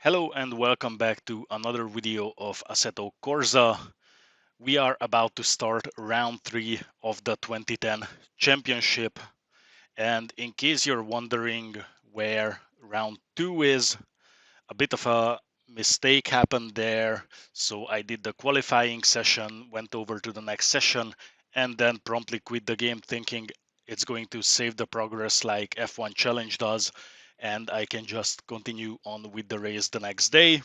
Hello and welcome back to another video of Assetto Corsa. We are about to start round 3 of the 2010 championship, and in case you're wondering where round 2 is, a bit of a mistake happened there. So I did the qualifying session, went over to the next session, and then promptly quit the game thinking it's going to save the progress like F1 Challenge does, and I can just continue on with the race the next day.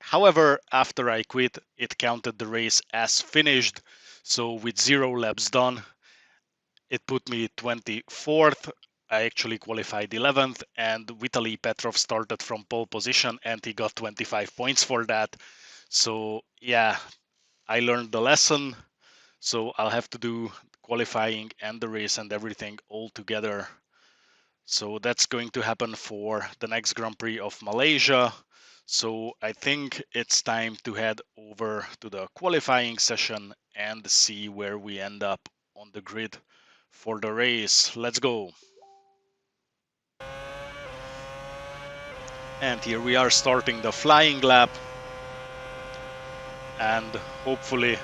However, after I quit, it counted the race as finished. So with 0 laps done, it put me 24th. I actually qualified 11th, and Vitaly Petrov started from pole position and he got 25 points for that. So yeah, I learned the lesson. So I'll have to do qualifying and the race and everything all together. So that's going to happen for the next Grand Prix of Malaysia. So I think it's time to head over to the qualifying session and see where we end up on the grid for the race. Let's go. And here we are starting the flying lap. And hopefully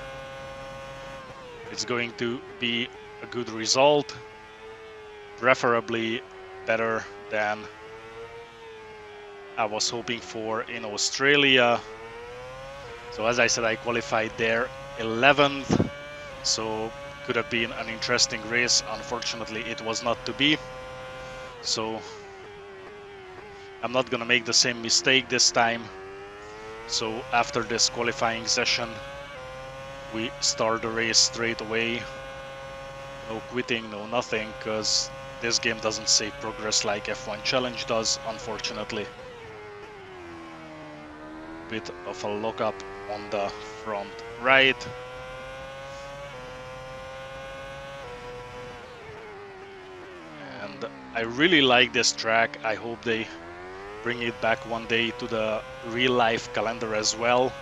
it's going to be a good result. Preferably better than I was hoping for in Australia. So as I said, I qualified there 11th, so could have been an interesting race. Unfortunately, it was not to be. So I'm not gonna make the same mistake this time. So after this qualifying session, we start the race straight away. No quitting, no nothing, because this game doesn't save progress like F1 Challenge does, unfortunately. Bit of a lockup on the front right. And I really like this track. I hope they bring it back one day to the real life calendar as well.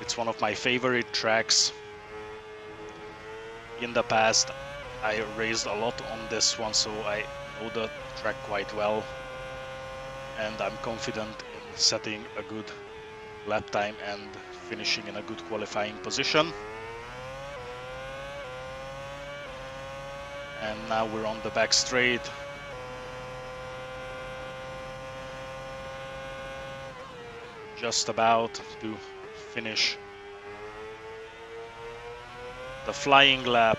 It's one of my favorite tracks. In the past, I raced a lot on this one, so I know the track quite well. And I'm confident in setting a good lap time and finishing in a good qualifying position. And now we're on the back straight. Just about to finish the flying lap.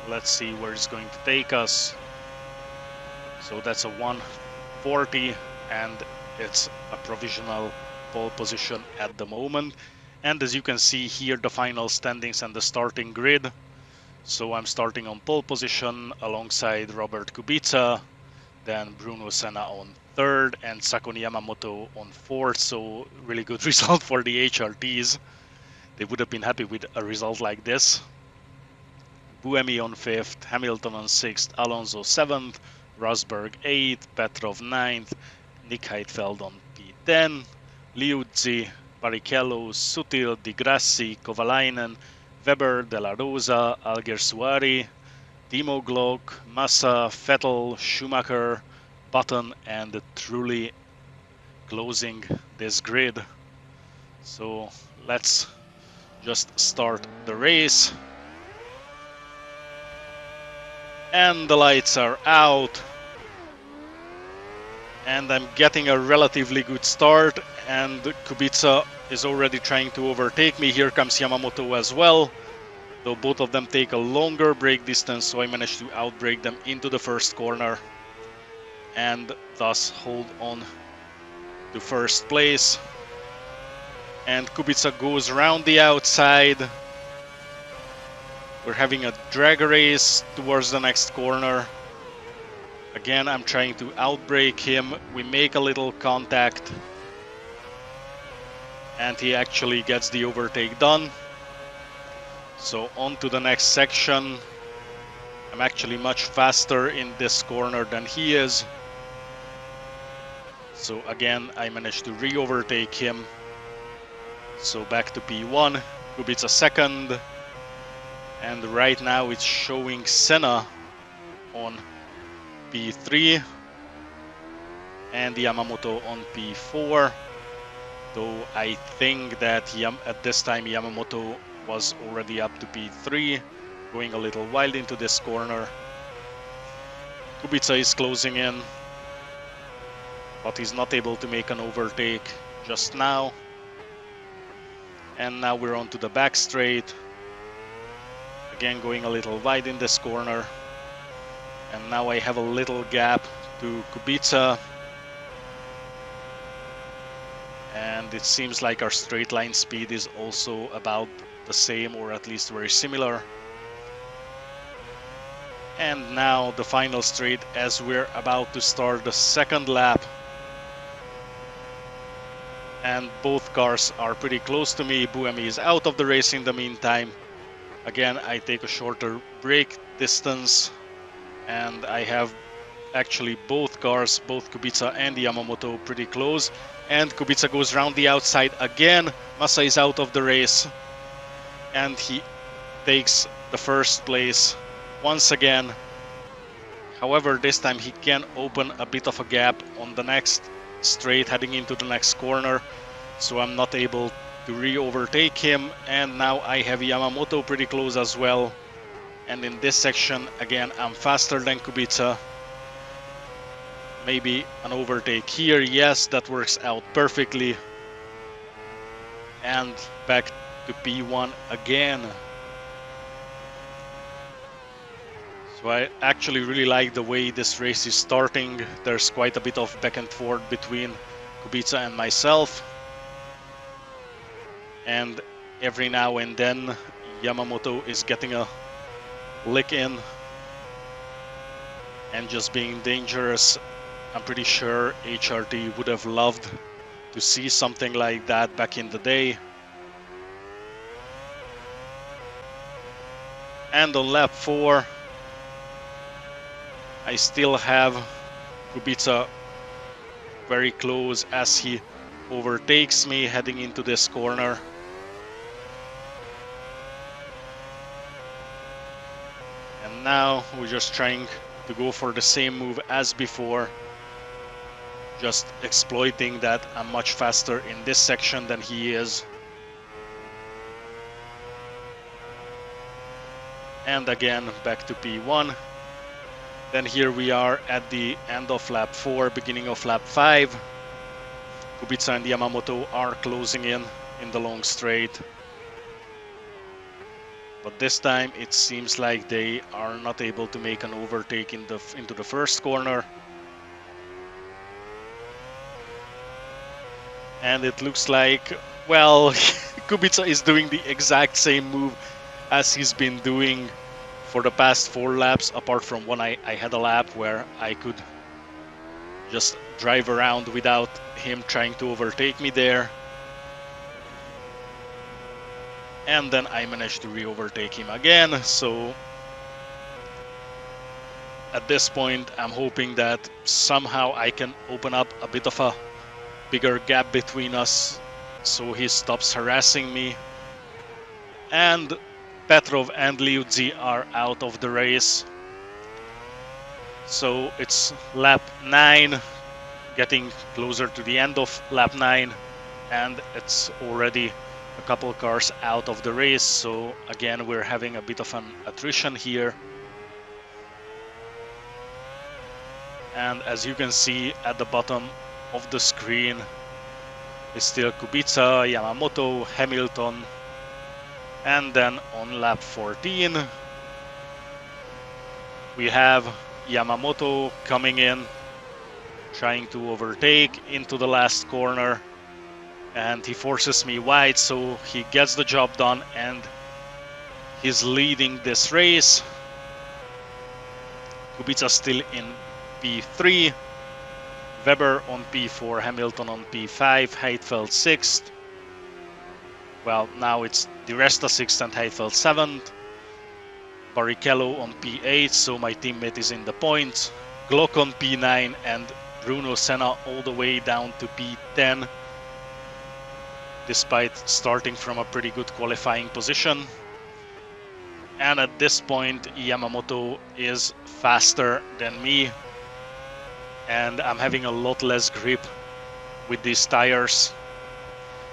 Let's see where it's going to take us. So that's a 140 and it's a provisional pole position at the moment. And as you can see here, the final standings and the starting grid. So I'm starting on pole position alongside Robert Kubica, then Bruno Senna on 3rd and Sakon Yamamoto on 4th. So really good result for the HRTs. They would have been happy with a result like this. Buemi on 5th, Hamilton on 6th, Alonso 7th, Rosberg 8th, Petrov 9th, Nick Heidfeld on P10, Liuzzi, Barrichello, Sutil, Di Grassi, Kovalainen, Weber, De La Rosa, Alguersuari, Timo Glock, Massa, Vettel, Schumacher, Button, and Trulli closing this grid. So let's just start the race. And the lights are out. And I'm getting a relatively good start, and Kubica is already trying to overtake me. Here comes Yamamoto as well, though both of them take a longer brake distance, so I managed to outbrake them into the first corner and thus hold on to first place. And Kubica goes around the outside. We're having a drag race towards the next corner. Again, I'm trying to outbrake him. We make a little contact and he actually gets the overtake done. So on to the next section. I'm actually much faster in this corner than he is. So again, I managed to re-overtake him. So back to P1, Kubica second. And right now it's showing Senna on P3 and Yamamoto on P4. though I think that at this time Yamamoto was already up to P3, going a little wild into this corner. Kubica is closing in, but he's not able to make an overtake just now. And now we're on to the back straight. Again, going a little wide in this corner. And now I have a little gap to Kubica. And it seems like our straight line speed is also about the same, or at least very similar. And now the final straight as we're about to start the second lap. And both cars are pretty close to me. Buemi is out of the race in the meantime. Again, I take a shorter break distance, and I have actually both cars, both Kubica and Yamamoto, pretty close. And Kubica goes round the outside again. Massa is out of the race, and he takes the first place once again. However, this time he can open a bit of a gap on the next straight heading into the next corner, so I'm not able to re-overtake him. And now I have Yamamoto pretty close as well, and in this section again I'm faster than Kubica. Maybe an overtake here, yes, that works out perfectly. And back to P1 again. So I actually really like the way this race is starting. There's quite a bit of back and forth between Kubica and myself. And every now and then Yamamoto is getting a lick in and just being dangerous. I'm pretty sure HRT would have loved to see something like that back in the day. And on lap 4, I still have Kubica very close as he overtakes me heading into this corner. And now we're just trying to go for the same move as before, just exploiting that I'm much faster in this section than he is. And again back to P1. Then here we are at the end of lap 4, beginning of lap 5. Kubica and Yamamoto are closing in the long straight. But this time it seems like they are not able to make an overtake into the first corner. And it looks like, well, Kubica is doing the exact same move as he's been doing for the past 4 laps, apart from one I had a lap where I could just drive around without him trying to overtake me there. And then I managed to re-overtake him again, so at this point I'm hoping that somehow I can open up a bit of a bigger gap between us so he stops harassing me. And Petrov and Liuzzi are out of the race. So it's lap 9, getting closer to the end of lap 9, and it's already a couple cars out of the race. So again, we're having a bit of an attrition here. And as you can see at the bottom of the screen is still Kubica, Yamamoto, Hamilton. And then on lap 14 we have Yamamoto coming in, trying to overtake into the last corner, and he forces me wide, so he gets the job done and he's leading this race. Kubica still in P3, Weber on P4, Hamilton on P5, Heidfeld 6th. Well, now it's Di Resta 6th and Heidfeld 7th. Barrichello on P8, so my teammate is in the points. Glock on P9 and Bruno Senna all the way down to P10, despite starting from a pretty good qualifying position. And at this point Yamamoto is faster than me, and I'm having a lot less grip with these tires.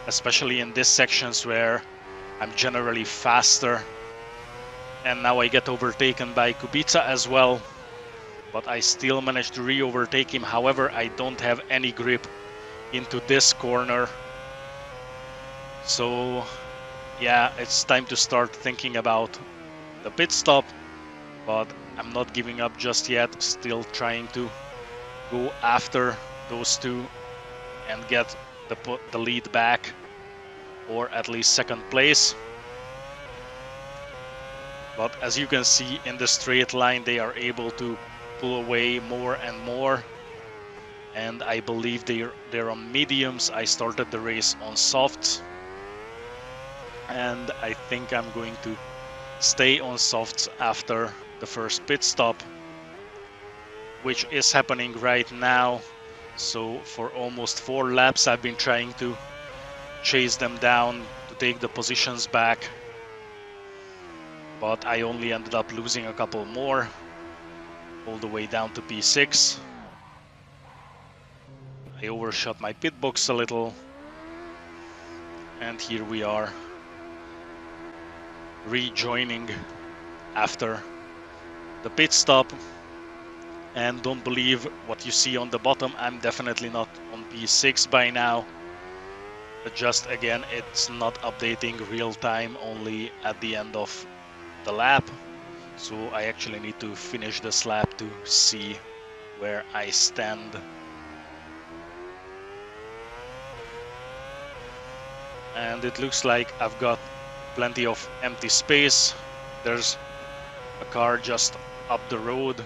especially in these sections where I'm generally faster. And now I get overtaken by Kubica as well, but I still managed to re-overtake him. However, I don't have any grip into this corner. So yeah, it's time to start thinking about the pit stop, but I'm not giving up just yet. Still trying to go after those two and get the lead back, or at least second place. But as you can see, in the straight line they are able to pull away more and more, and I believe they're on mediums. I started the race on softs, and I think I'm going to stay on softs after the first pit stop, which is happening right now. So for almost 4 laps I've been trying to chase them down to take the positions back, but I only ended up losing a couple more, all the way down to P6. I overshot my pit box a little, and here we are rejoining after the pit stop. And don't believe what you see on the bottom, I'm definitely not on P6 by now, but just again, it's not updating real time, only at the end of the lap. So I actually need to finish this lap to see where I stand. And it looks like I've got plenty of empty space. There's a car just up the road,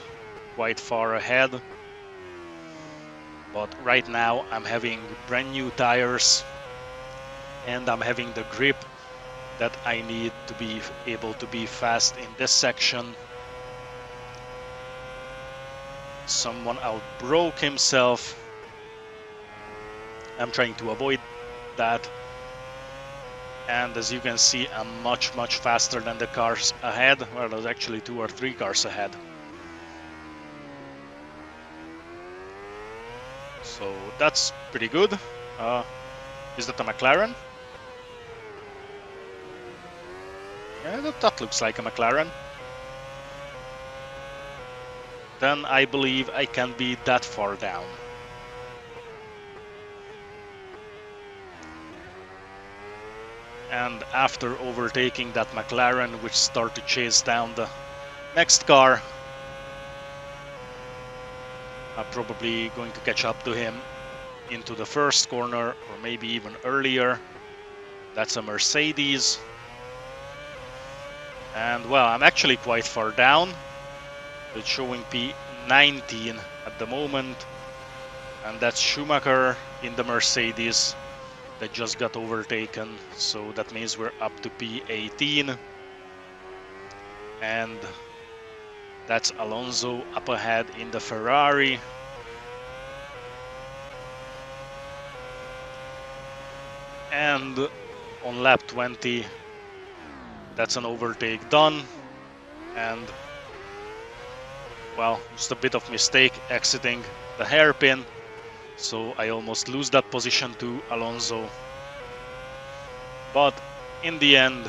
quite far ahead. But right now I'm having brand new tires, and I'm having the grip that I need to be able to be fast in this section. Someone outbroke himself. I'm trying to avoid that. And as you can see, I'm much faster than the cars ahead. Well, there's actually 2 or 3 cars ahead. So that's pretty good. Is that a McLaren? Yeah, that looks like a McLaren. Then I believe I can't be that far down. And after overtaking that McLaren, which started to chase down the next car, I'm probably going to catch up to him into the first corner, or maybe even earlier. That's a Mercedes. And well, I'm actually quite far down. It's showing P19 at the moment. And that's Schumacher in the Mercedes that just got overtaken. So that means we're up to P18. And that's Alonso up ahead in the Ferrari. And on lap 20, that's an overtake done. And well, just a bit of mistake exiting the hairpin. So I almost lose that position to Alonso. But in the end,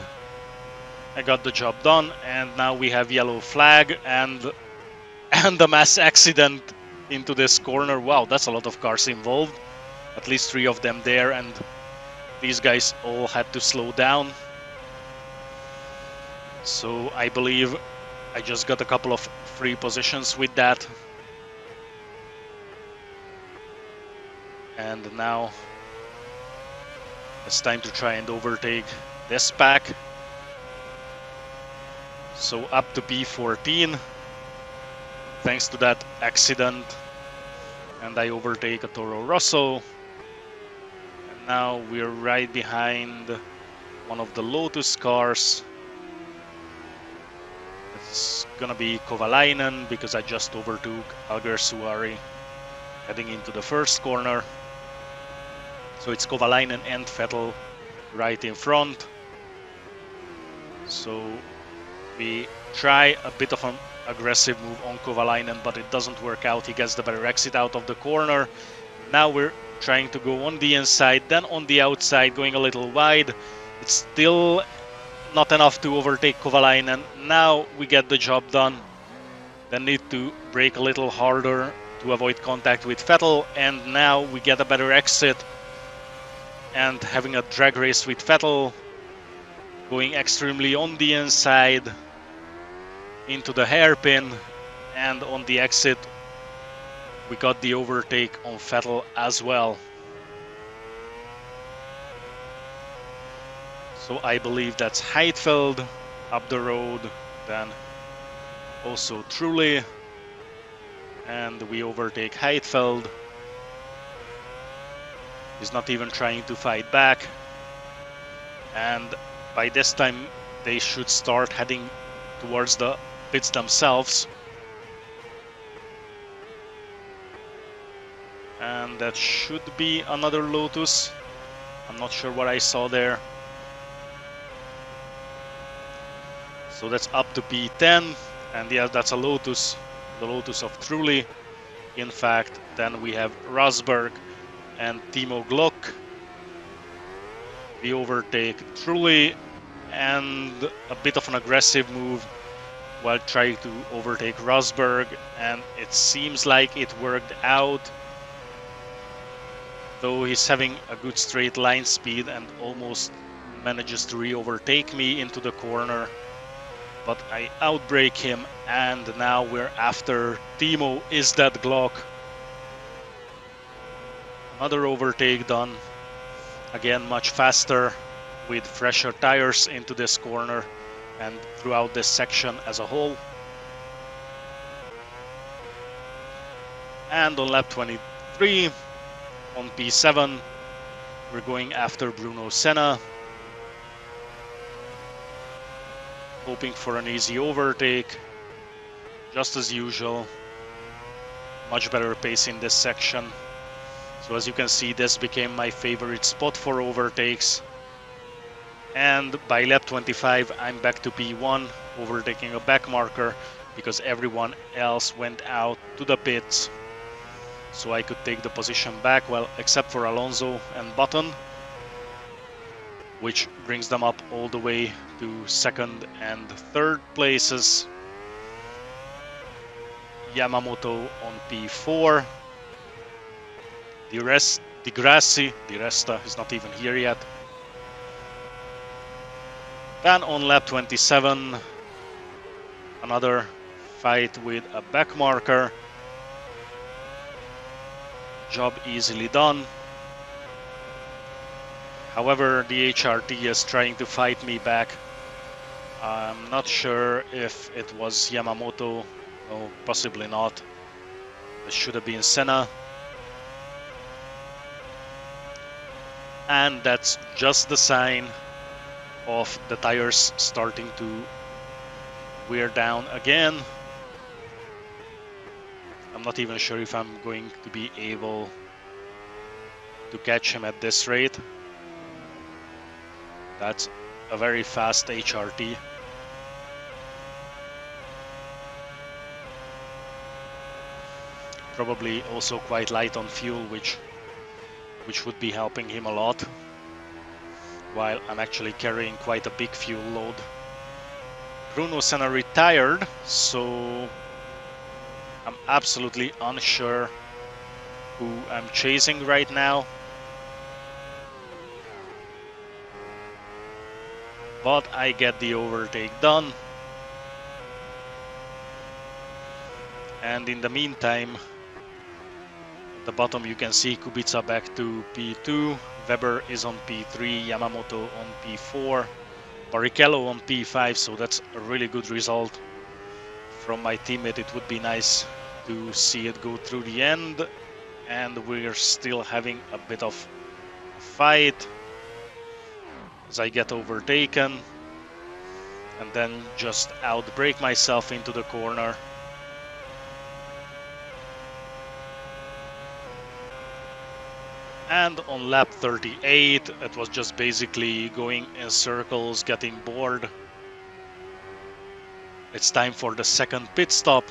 I got the job done, and now we have yellow flag and a mass accident into this corner. Wow, that's a lot of cars involved. At least 3 of them there, and these guys all had to slow down. So I believe I just got a couple of free positions with that. And now it's time to try and overtake this pack. So up to P14, thanks to that accident, and I overtake a Toro Rosso. And now we're right behind one of the Lotus cars. It's gonna be Kovalainen, because I just overtook Alguersuari heading into the first corner. So it's Kovalainen and Vettel right in front. So we try a bit of an aggressive move on Kovalainen, but it doesn't work out. He gets the better exit out of the corner. Now we're trying to go on the inside, then on the outside, going a little wide. It's still not enough to overtake Kovalainen. Now we get the job done. Then need to brake a little harder to avoid contact with Vettel, and now we get a better exit. And having a drag race with Vettel, going extremely on the inside into the hairpin, and on the exit we got the overtake on Vettel as well. So I believe that's Heidfeld up the road, then also Trulli, and we overtake Heidfeld. He's not even trying to fight back, and by this time they should start heading towards the pits themselves. And that should be another Lotus. I'm not sure what I saw there. So that's up to P10, and yeah, that's a Lotus, the Lotus of Trulli. In fact, then we have Rosberg and Timo Glock. We overtake Trulli, and a bit of an aggressive move while trying to overtake Rosberg, and it seems like it worked out. Though he's having a good straight line speed and almost manages to re-overtake me into the corner. But I outbrake him, and now we're after Timo. Is that Glock? Another overtake done. Again, much faster with fresher tires into this corner and throughout this section as a whole. And on lap 23, on P7, we're going after Bruno Senna, hoping for an easy overtake, just as usual. Much better pace in this section. So as you can see, this became my favorite spot for overtakes. And by lap 25, I'm back to P1, overtaking a back marker because everyone else went out to the pits. So I could take the position back, well, except for Alonso and Button, which brings them up all the way to second and third places. Yamamoto on P4. Di Resta is not even here yet. Then on lap 27, another fight with a back marker. Job easily done. However, the HRT is trying to fight me back. I'm not sure if it was Yamamoto. No, possibly not. It should have been Senna. And that's just the sign of the tires starting to wear down again. I'm not even sure if I'm going to be able to catch him at this rate. That's a very fast HRT. Probably also quite light on fuel, which would be helping him a lot, while I'm actually carrying quite a big fuel load. Bruno Senna retired, so I'm absolutely unsure who I'm chasing right now. But I get the overtake done. And in the meantime, at the bottom you can see Kubica back to P2, Weber is on P3, Yamamoto on P4, Barrichello on P5, so that's a really good result from my teammate. It would be nice to see it go through the end, and we're still having a bit of a fight as I get overtaken and then just outbrake myself into the corner. And on lap 38, it was just basically going in circles, getting bored. It's time for the second pit stop,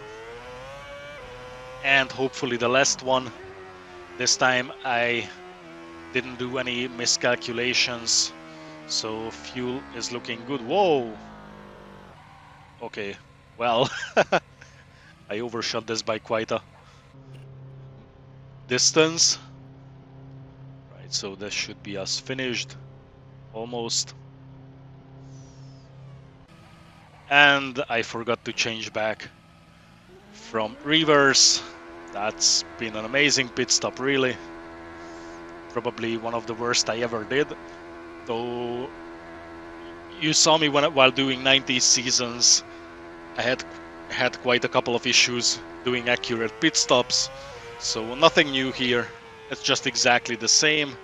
and hopefully the last one. This time I didn't do any miscalculations, so fuel is looking good. Whoa! Okay, well, I overshot this by quite a distance. Right, so this should be us finished, almost. And I forgot to change back from reverse. That's been an amazing pit stop, really. Probably one of the worst I ever did. Though you saw me while doing 90 seasons, I had quite a couple of issues doing accurate pit stops. So nothing new here. It's just exactly the same.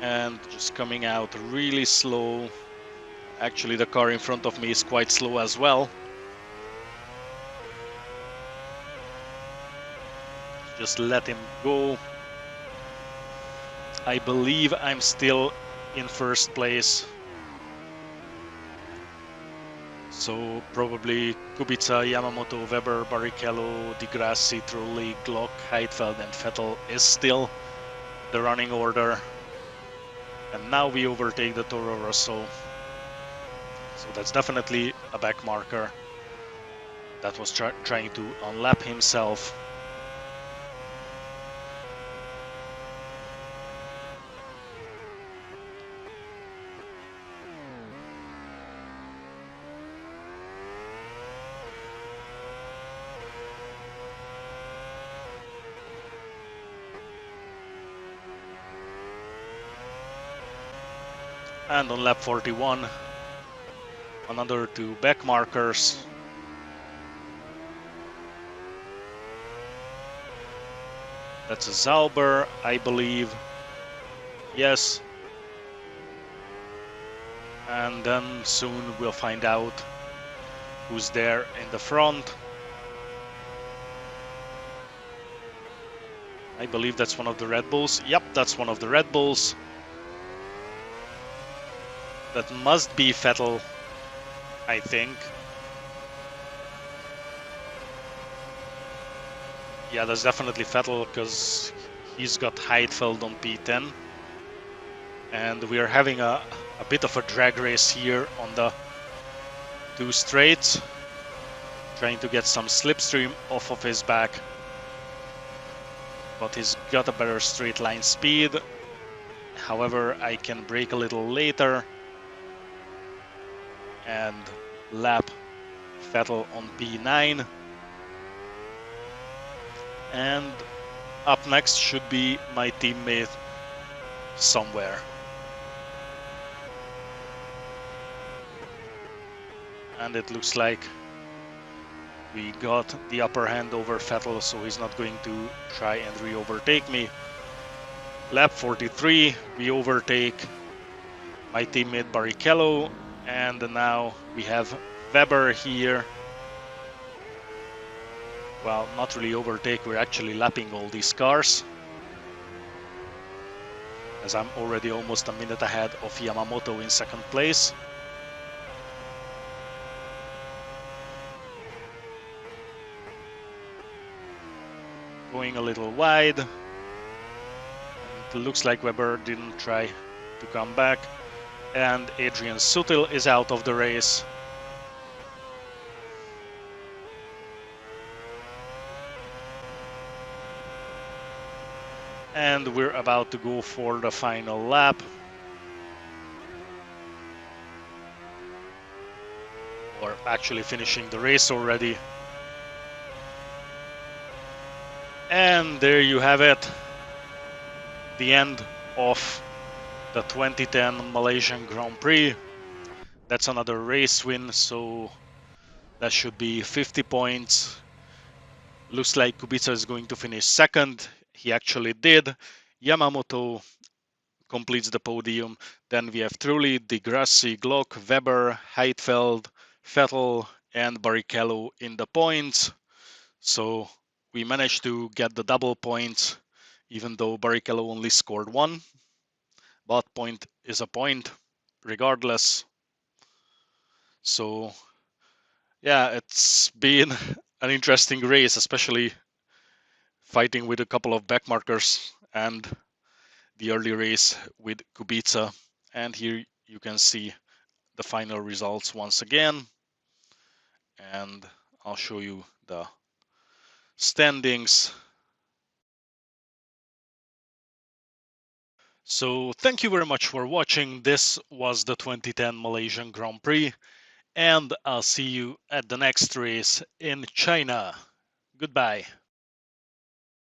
And just coming out really slow. Actually, the car in front of me is quite slow as well. Just let him go. I believe I'm still in first place. So probably Kubica, Yamamoto, Weber, Barrichello, Di Grassi, Trulli, Glock, Heidfeld and Vettel is still the running order. And now we overtake the Toro Rosso. So that's definitely a back marker. That was trying to unlap himself. And on lap 41, another two back markers. That's a Zauber, I believe. Yes. And then soon we'll find out who's there in the front. I believe that's one of the Red Bulls. Yep, that's one of the Red Bulls. That must be Vettel, I think. Yeah, that's definitely Vettel because he's got Heidfeld on P10. And we are having a bit of a drag race here on the two straights. Trying to get some slipstream off of his back. But he's got a better straight line speed. However, I can brake a little later and lap Vettel on P9. And up next should be my teammate somewhere. And it looks like we got the upper hand over Vettel, so he's not going to try and re-overtake me. Lap 43, we overtake my teammate Barrichello, and now we have Weber here. Well, not really overtake, we're actually lapping all these cars, as I'm already almost a minute ahead of Yamamoto in second place. Going a little wide. It looks like Weber didn't try to come back. And Adrian Sutil is out of the race. And we're about to go for the final lap. Or actually finishing the race already. And there you have it. The end of the 2010 Malaysian Grand Prix. That's another race win, so that should be 50 points. Looks like Kubica is going to finish second. He actually did. Yamamoto completes the podium. Then we have Trulli, Di Grassi, Glock, Weber, Heidfeld, Vettel, and Barrichello in the points. So we managed to get the double points, even though Barrichello only scored one. But point is a point, regardless. So yeah, it's been an interesting race, especially fighting with a couple of backmarkers and the early race with Kubica. And here you can see the final results once again. And I'll show you the standings. So thank you very much for watching. This was the 2010 Malaysian Grand Prix, and I'll see you at the next race in China. Goodbye.